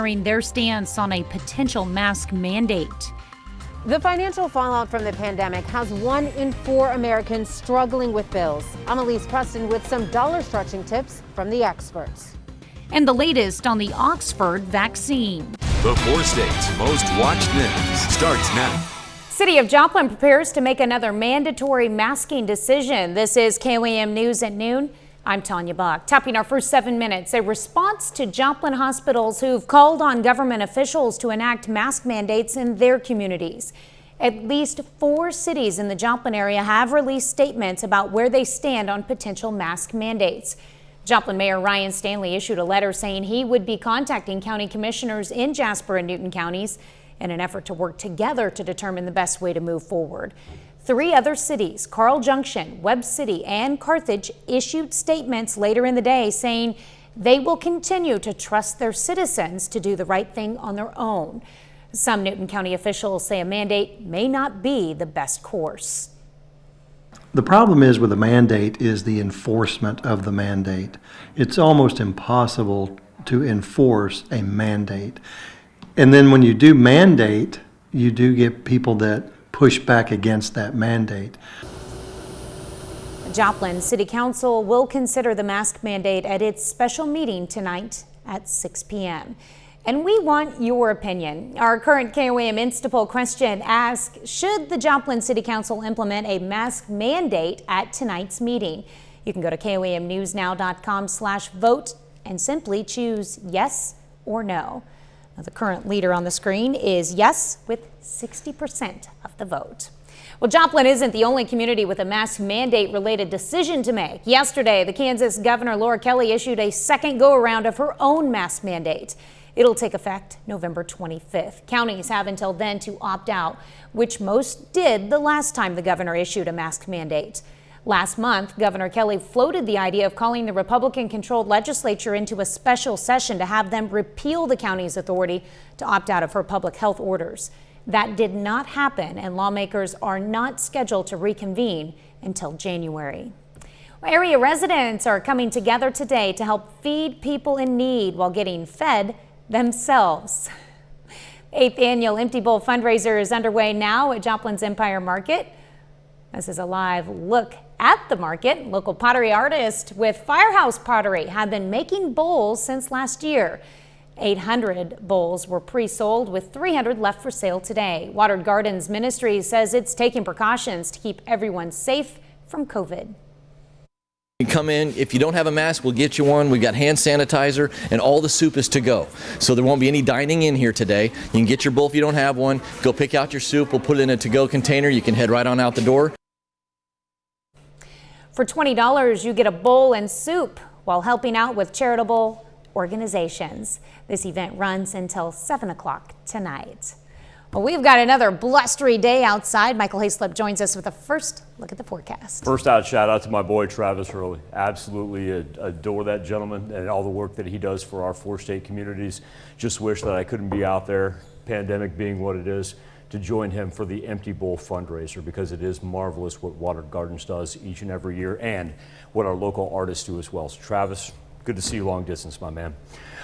their stance on a potential mask mandate. The financial fallout from the pandemic has 1 in 4 Americans struggling with bills. I'm Elise Preston with some dollar-stretching tips from the experts. And the latest on the Oxford vaccine. The 4 states' most watched news starts now. City of Joplin prepares to make another mandatory masking decision. This is KOAM News at noon. I'm Tanya Buck. Topping our first 7 minutes, a response to Joplin hospitals who've called on government officials to enact mask mandates in their communities. At least 4 cities in the Joplin area have released statements about where they stand on potential mask mandates. Joplin Mayor Ryan Stanley issued a letter saying he would be contacting county commissioners in Jasper and Newton counties in an effort to work together to determine the best way to move forward. 3 other cities, Carl Junction, Webb City, and Carthage, issued statements later in the day saying they will continue to trust their citizens to do the right thing on their own. Some Newton County officials say a mandate may not be the best course. The problem is with a mandate is the enforcement of the mandate. It's almost impossible to enforce a mandate. And then when you do mandate, you do get people that push back against that mandate. Joplin City Council will consider the mask mandate at its special meeting tonight at 6 p.m. And we want your opinion. Our current KOAM Instapoll question asks, should the Joplin City Council implement a mask mandate at tonight's meeting? You can go to KOAMnewsnow.com/vote and simply choose yes or no. Now, the current leader on the screen is yes, with 60% of the vote. Well, Joplin isn't the only community with a mask mandate related decision to make. Yesterday, the Kansas Governor Laura Kelly issued a second go around of her own mask mandate. It'll take effect November 25th. Counties have until then to opt out, which most did the last time the governor issued a mask mandate. Last month, Governor Kelly floated the idea of calling the Republican-controlled legislature into a special session to have them repeal the county's authority to opt out of her public health orders. That did not happen, and lawmakers are not scheduled to reconvene until January. Area residents are coming together today to help feed people in need while getting fed themselves. 8th annual Empty Bowl fundraiser is underway now at Joplin's Empire Market. This is a live look at the market. Local pottery artists with Firehouse Pottery have been making bowls since last year. 800 bowls were pre-sold with 300 left for sale today. Watered Gardens Ministry says it's taking precautions to keep everyone safe from COVID. You come in, if you don't have a mask, we'll get you one. We've got hand sanitizer, and all the soup is to go. So there won't be any dining in here today. You can get your bowl if you don't have one. Go pick out your soup. We'll put it in a to-go container. You can head right on out the door. For $20, you get a bowl and soup while helping out with charitable organizations. This event runs until 7 o'clock tonight. Well, we've got another blustery day outside. Michael Hayslip joins us with a first look at the forecast. First out, shout out to my boy Travis Hurley. Absolutely adore that gentleman and all the work that he does for our 4-state communities. Just wish that I couldn't be out there, pandemic being what it is, to join him for the Empty Bowl fundraiser, because it is marvelous what Watered Gardens does each and every year and what our local artists do as well. So Travis, good to see you long distance, my man.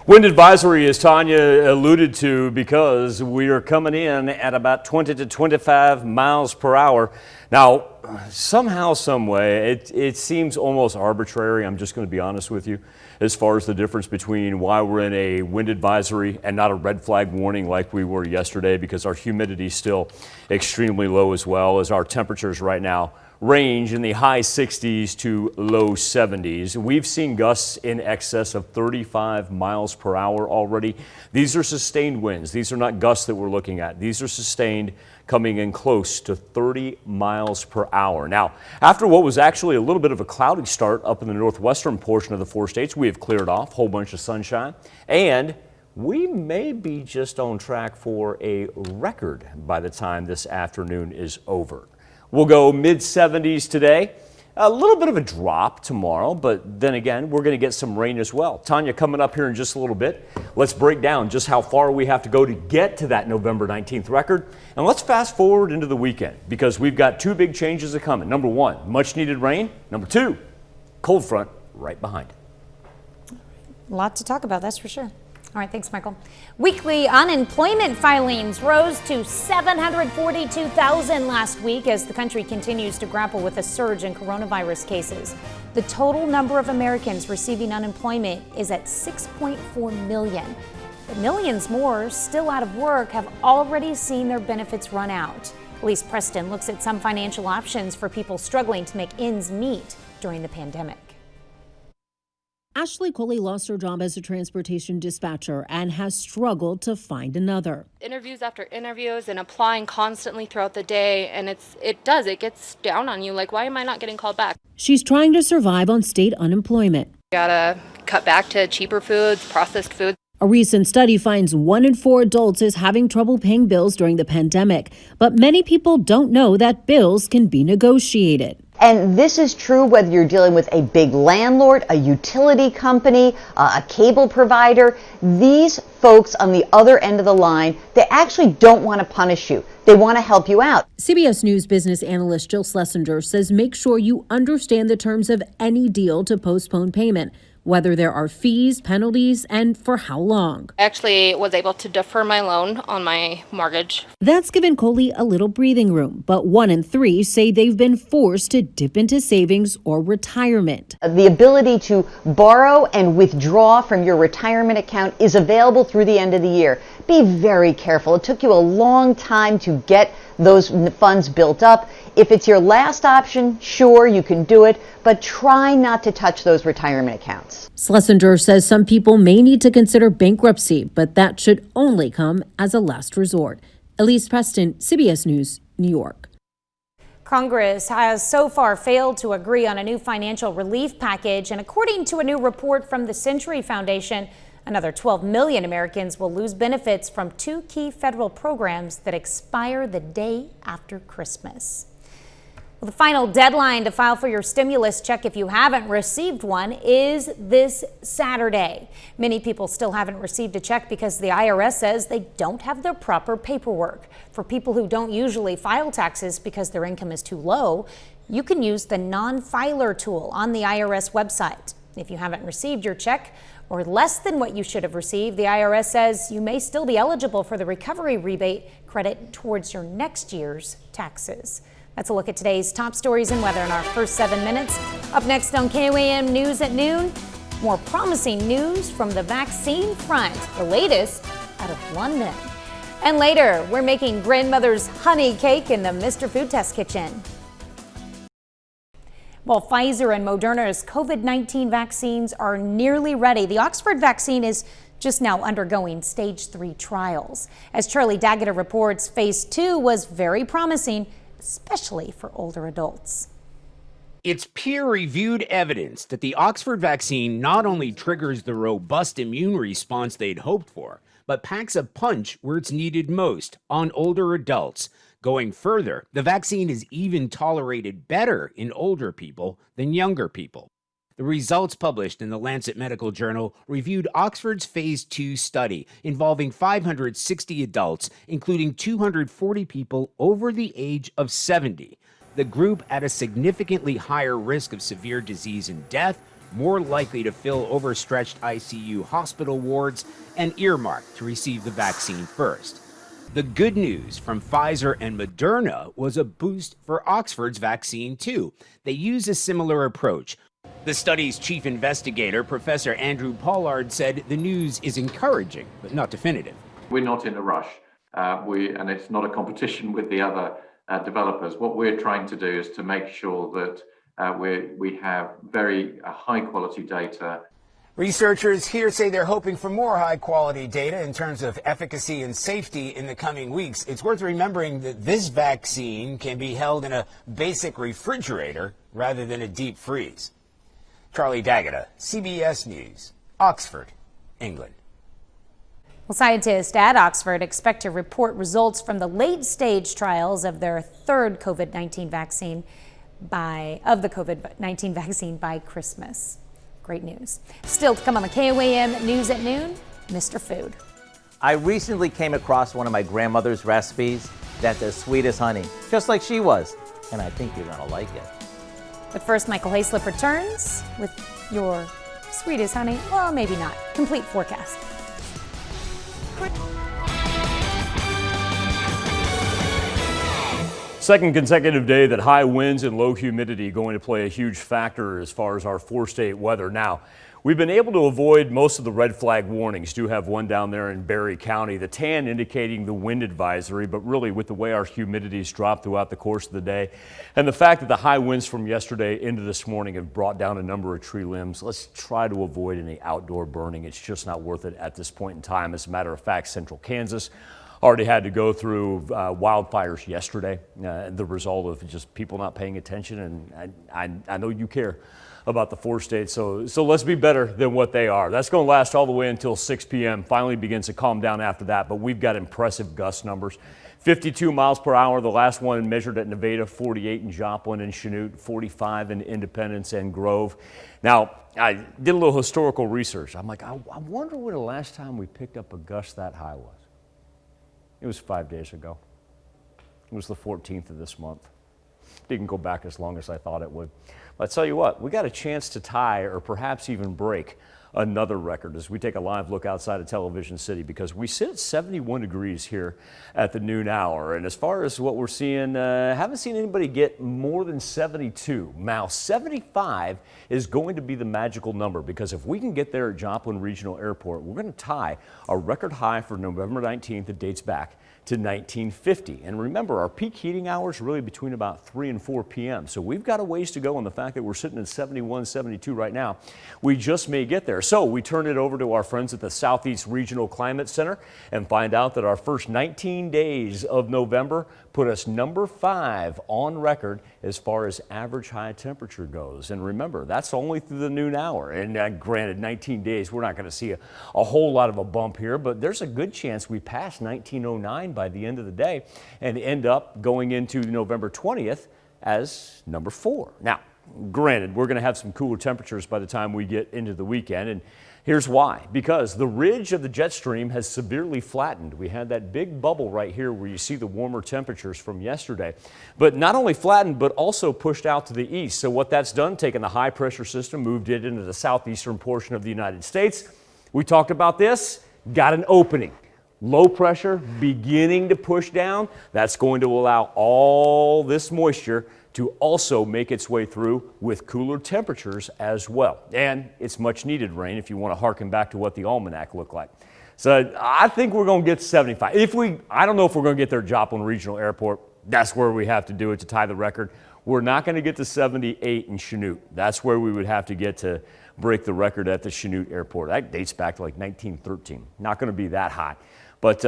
Wind advisory, as Tanya alluded to, because we are coming in at about 20 to 25 miles per hour. Now, somehow, some way, it seems almost arbitrary. I'm just going to be honest with you as far as the difference between why we're in a wind advisory and not a red flag warning like we were yesterday, because our humidity is still extremely low, as well as our temperatures right now range in the high 60s to low 70s. We've seen gusts in excess of 35 miles per hour already. These are sustained winds. These are not gusts that we're looking at. These are sustained, coming in close to 30 miles per hour. Now, after what was actually a little bit of a cloudy start up in the northwestern portion of the 4 states, we have cleared off, whole bunch of sunshine, and we may be just on track for a record by the time this afternoon is over. We'll go mid-70s today. A little bit of a drop tomorrow, but then again, we're going to get some rain as well. Tanya, coming up here in just a little bit, let's break down just how far we have to go to get to that November 19th record. And let's fast forward into the weekend, because we've got 2 big changes coming. Number 1, much needed rain. Number 2, cold front right behind it. A lot to talk about, that's for sure. All right, thanks, Michael. Weekly unemployment filings rose to 742,000 last week as the country continues to grapple with a surge in coronavirus cases. The total number of Americans receiving unemployment is at 6.4 million. But millions more still out of work have already seen their benefits run out. Elise Preston looks at some financial options for people struggling to make ends meet during the pandemic. Ashley Coley lost her job as a transportation dispatcher and has struggled to find another. Interviews after interviews and applying constantly throughout the day, and it gets down on you. Like, why am I not getting called back? She's trying to survive on state unemployment. Gotta cut back to cheaper foods, processed foods. A recent study finds 1 in 4 adults is having trouble paying bills during the pandemic, but many people don't know that bills can be negotiated. And this is true whether you're dealing with a big landlord, a utility company, a cable provider. These folks on the other end of the line, they actually don't want to punish you. They want to help you out. CBS News business analyst Jill Schlesinger says make sure you understand the terms of any deal to postpone payment, whether there are fees, penalties, and for how long. I actually was able to defer my loan on my mortgage. That's given Coley a little breathing room, but 1 in 3 say they've been forced to dip into savings or retirement. The ability to borrow and withdraw from your retirement account is available through the end of the year. Be very careful. It took you a long time to get those funds built up. If it's your last option, sure, you can do it, but try not to touch those retirement accounts. Schlesinger says some people may need to consider bankruptcy, but that should only come as a last resort. Elise Preston, CBS News, New York. Congress has so far failed to agree on a new financial relief package, and according to a new report from the Century Foundation, another 12 million Americans will lose benefits from 2 key federal programs that expire the day after Christmas. Well, the final deadline to file for your stimulus check, if you haven't received one, is this Saturday. Many people still haven't received a check because the IRS says they don't have their proper paperwork. For people who don't usually file taxes because their income is too low, you can use the non-filer tool on the IRS website. If you haven't received your check or less than what you should have received, the IRS says you may still be eligible for the recovery rebate credit towards your next year's taxes. That's a look at today's top stories and weather in our first 7 minutes. Up next on KOAM News at noon, more promising news from the vaccine front, the latest out of London. And later, we're making grandmother's honey cake in the Mr. Food Test kitchen. While Pfizer and Moderna's COVID-19 vaccines are nearly ready, the Oxford vaccine is just now undergoing stage 3 trials. As Charlie Daggett reports, phase 2 was very promising, especially for older adults. It's peer-reviewed evidence that the Oxford vaccine not only triggers the robust immune response they'd hoped for, but packs a punch where it's needed most, on older adults. Going further, the vaccine is even tolerated better in older people than younger people. The results published in the Lancet Medical Journal reviewed Oxford's phase 2 study involving 560 adults, including 240 people over the age of 70. The group at a significantly higher risk of severe disease and death, more likely to fill overstretched ICU hospital wards, and earmarked to receive the vaccine first. The good news from Pfizer and Moderna was a boost for Oxford's vaccine too. They use a similar approach. The study's chief investigator, Professor Andrew Pollard, said the news is encouraging, but not definitive. We're not in a rush, and it's not a competition with the other developers. What we're trying to do is to make sure that we have very high quality data. Researchers here say they're hoping for more high-quality data in terms of efficacy and safety in the coming weeks. It's worth remembering that this vaccine can be held in a basic refrigerator rather than a deep freeze. Charlie Daggett, CBS News, Oxford, England. Well, scientists at Oxford expect to report results from the late-stage trials of their third COVID-19 vaccine by Christmas. Great news. Still to come on the KOAM News at noon, Mr. Food. I recently came across one of my grandmother's recipes that's as sweet as honey, just like she was, and I think you're gonna like it. But first, Michael Hayslip returns with your sweet as honey, well, maybe not, complete forecast. Second consecutive day that high winds and low humidity going to play a huge factor as far as our four-state weather. Now, we've been able to avoid most of the red flag warnings. Do have one down there in Berry County. The tan indicating the wind advisory, but really with the way our humidity's dropped throughout the course of the day and the fact that the high winds from yesterday into this morning have brought down a number of tree limbs, let's try to avoid any outdoor burning. It's just not worth it at this point in time. As a matter of fact, central Kansas already had to go through wildfires yesterday, the result of just people not paying attention. And I know you care about the four states, so let's be better than what they are. That's going to last all the way until 6 p.m. Finally begins to calm down after that, but we've got impressive gust numbers. 52 miles per hour, the last one measured at Nevada, 48 in Joplin and Chanute, 45 in Independence and Grove. Now, I did a little historical research. I'm like, I wonder when the last time we picked up a gust that high was. It was 5 days ago. It was the 14th of this month. Didn't go back as long as I thought it would. But I tell you what, we got a chance to tie or perhaps even break another record as we take a live look outside of Television City, because we sit at 71 degrees here at the noon hour. And as far as what we're seeing, haven't seen anybody get more than 72. Now, 75 is going to be the magical number, because if we can get there at Joplin Regional Airport, we're going to tie a record high for November 19th that dates back to 1950. And remember, our peak heating hours really between about 3 and 4 p.m. So we've got a ways to go, on the fact that we're sitting at 71, 72 right now. We just may get there. So we turn it over to our friends at the Southeast Regional Climate Center and find out that our first 19 days of November put us number 5 on record as far as average high temperature goes. And remember, that's only through the noon hour. And granted, 19 days, we're not going to see a whole lot of a bump here, but there's a good chance we pass 1909 by the end of the day and end up going into November 20th as number 4. Now, granted, we're going to have some cooler temperatures by the time we get into the weekend, and here's why. Because the ridge of the jet stream has severely flattened. We had that big bubble right here where you see the warmer temperatures from yesterday, but not only flattened, but also pushed out to the east. So what that's done, taken the high pressure system, moved it into the southeastern portion of the United States. We talked about this, got an opening. Low pressure beginning to push down. That's going to allow all this moisture to also make its way through with cooler temperatures as well. And it's much needed rain if you want to harken back to what the almanac looked like. So I think we're going to get 75. I don't know if we're going to get there at Joplin Regional Airport. That's where we have to do it to tie the record. We're not going to get to 78 in Chanute. That's where we would have to get to break the record at the Chanute Airport. That dates back to like 1913. Not going to be that high. But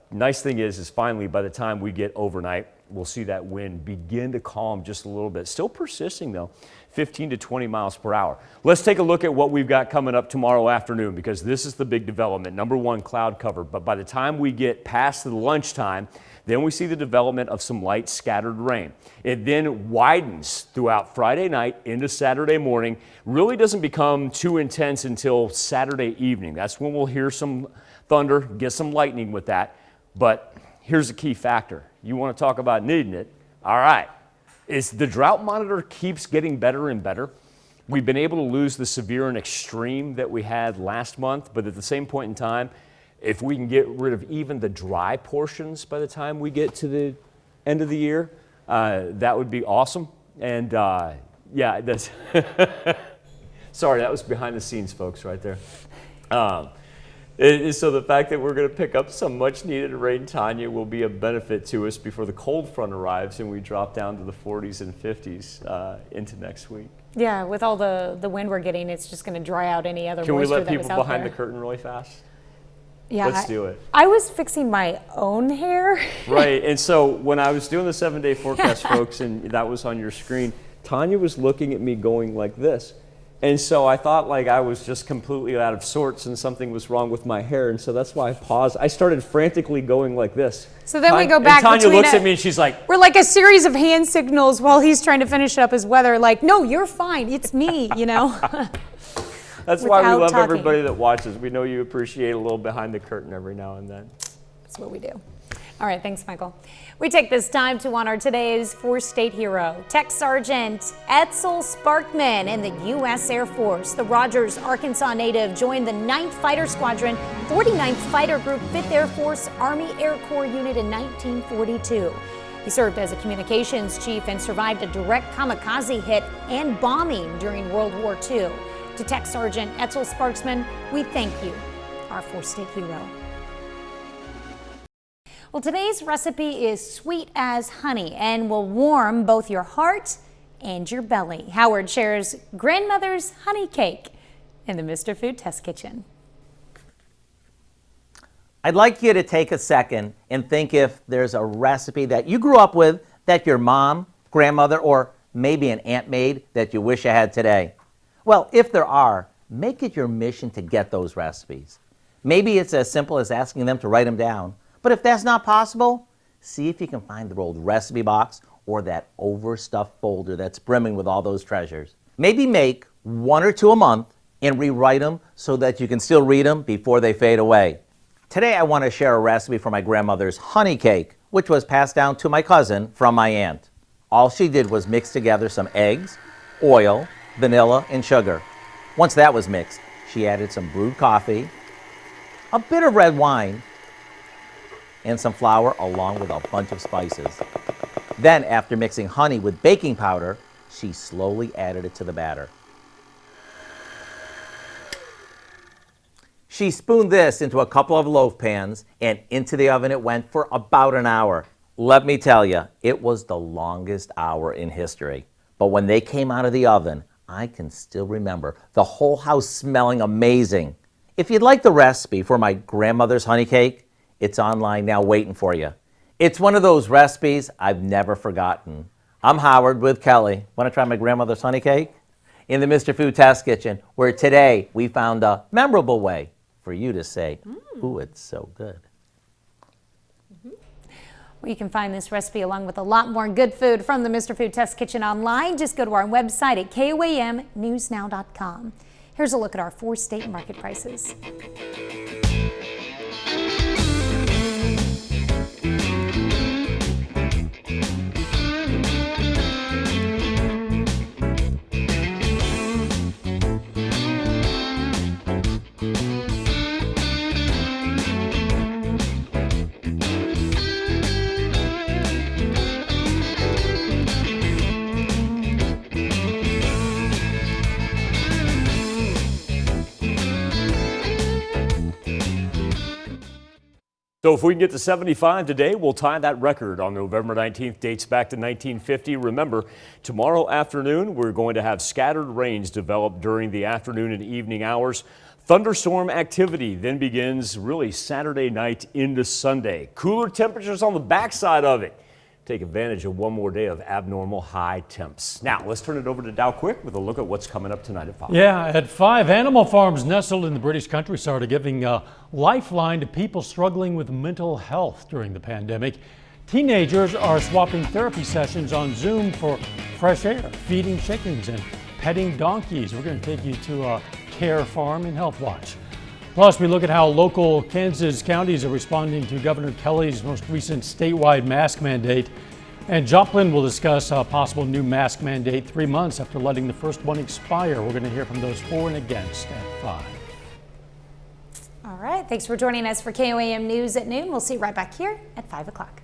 nice thing is finally by the time we get overnight, we'll see that wind begin to calm just a little bit. Still persisting though, 15 to 20 miles per hour. Let's take a look at what we've got coming up tomorrow afternoon, because this is the big development. Number 1, cloud cover. But by the time we get past the lunchtime, then we see the development of some light scattered rain. It then widens throughout Friday night into Saturday morning. Really doesn't become too intense until Saturday evening. That's when we'll hear some thunder, get some lightning with that. But here's the key factor. You want to talk about needing it? All right. The drought monitor keeps getting better and better. We've been able to lose the severe and extreme that we had last month, but at the same point in time, if we can get rid of even the dry portions by the time we get to the end of the year, that would be awesome. And yeah, that's sorry, that was behind the scenes, folks, right there. So the fact that we're going to pick up some much needed rain, Tanya, will be a benefit to us before the cold front arrives and we drop down to the 40s and 50s into next week. Yeah, with all the wind we're getting, it's just going to dry out any other moisture that was out there. Can we let people behind the curtain really fast? Yeah, let's do it. I was fixing my own hair. Right, and so when I was doing the 7-day forecast, folks, and that was on your screen, Tanya was looking at me going like this. And so I thought like I was just completely out of sorts and something was wrong with my hair. And so that's why I paused. I started frantically going like this. So then we go back. And Tanya looks at me and she's like, we're like a series of hand signals while he's trying to finish up his weather. Like, no, you're fine. It's me, you know. That's why we love everybody that watches. We know you appreciate a little behind the curtain every now and then. That's what we do. All right, thanks, Michael. We take this time to honor today's four-state hero, Tech Sergeant Etzel Sparkman in the U.S. Air Force. The Rogers, Arkansas native joined the 9th Fighter Squadron, 49th Fighter Group, 5th Air Force Army Air Corps unit in 1942. He served as a communications chief and survived a direct kamikaze hit and bombing during World War II. To Tech Sergeant Etzel Sparkman, we thank you, our four-state hero. Well, today's recipe is sweet as honey and will warm both your heart and your belly. Howard shares grandmother's honey cake in the Mr. Food Test Kitchen. I'd like you to take a second and think if there's a recipe that you grew up with that your mom, grandmother, or maybe an aunt made that you wish you had today. Well, if there are, make it your mission to get those recipes. Maybe it's as simple as asking them to write them down. But if that's not possible, see if you can find their old recipe box or that overstuffed folder that's brimming with all those treasures. Maybe make 1 or 2 a month and rewrite them so that you can still read them before they fade away. Today I want to share a recipe for my grandmother's honey cake, which was passed down to my cousin from my aunt. All she did was mix together some eggs, oil, vanilla, and sugar. Once that was mixed, she added some brewed coffee, a bit of red wine, and some flour along with a bunch of spices. Then, after mixing honey with baking powder, she slowly added it to the batter. She spooned this into a couple of loaf pans and into the oven it went for about an hour. Let me tell you, it was the longest hour in history. But when they came out of the oven, I can still remember the whole house smelling amazing. If you'd like the recipe for my grandmother's honey cake, it's online now waiting for you. It's one of those recipes I've never forgotten. I'm Howard with Kelly. Want to try my grandmother's honey cake? In the Mr. Food Test Kitchen, where today we found a memorable way for you to say, ooh, it's so good. Well, you can find this recipe along with a lot more good food from the Mr. Food Test Kitchen online. Just go to our website at koamnewsnow.com. Here's a look at our four-state market prices. So if we can get to 75 today, we'll tie that record on November 19th. Dates back to 1950. Remember, tomorrow afternoon, we're going to have scattered rains develop during the afternoon and evening hours. Thunderstorm activity then begins really Saturday night into Sunday. Cooler temperatures on the backside of it. Take advantage of one more day of abnormal high temps. Now, let's turn it over to Dow Quick with a look at what's coming up tonight at 5. Yeah, at 5, animal farms nestled in the British countryside are giving a lifeline to people struggling with mental health during the pandemic. Teenagers are swapping therapy sessions on Zoom for fresh air, feeding chickens and petting donkeys. We're going to take you to a care farm in Health Watch. Plus, we look at how local Kansas counties are responding to Governor Kelly's most recent statewide mask mandate. And Joplin will discuss a possible new mask mandate 3 months after letting the first one expire. We're going to hear from those for and against at 5. All right, thanks for joining us for KOAM News at noon. We'll see you right back here at 5 o'clock.